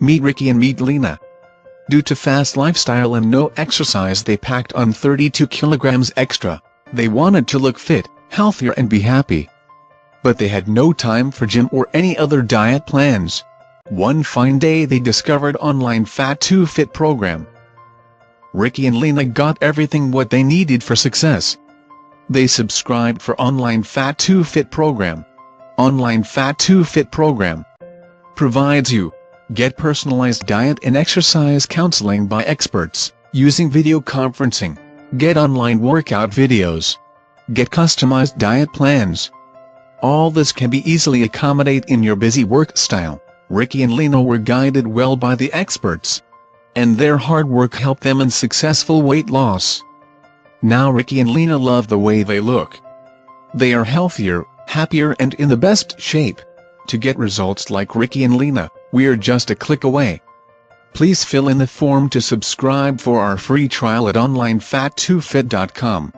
Meet Ricky and meet Lena. Due to fast lifestyle and no exercise, they packed on 32 kilograms extra. They wanted to look fit, healthier and be happy. But they had no time for gym or any other diet plans. One fine day they discovered online Fat2Fit program. Ricky and Lena got everything what they needed for success. They subscribed for online Fat2Fit program. Online Fat2Fit program provides you get personalized diet and exercise counseling by experts, using video conferencing, get online workout videos, get customized diet plans. All this can be easily accommodated in your busy work style. Ricky and Lena were guided well by the experts, and their hard work helped them in successful weight loss. Now Ricky and Lena love the way they look. They are healthier, happier and in the best shape. To get results like Ricky and Lena, we're just a click away. Please fill in the form to subscribe for our free trial at onlinefat2fit.com.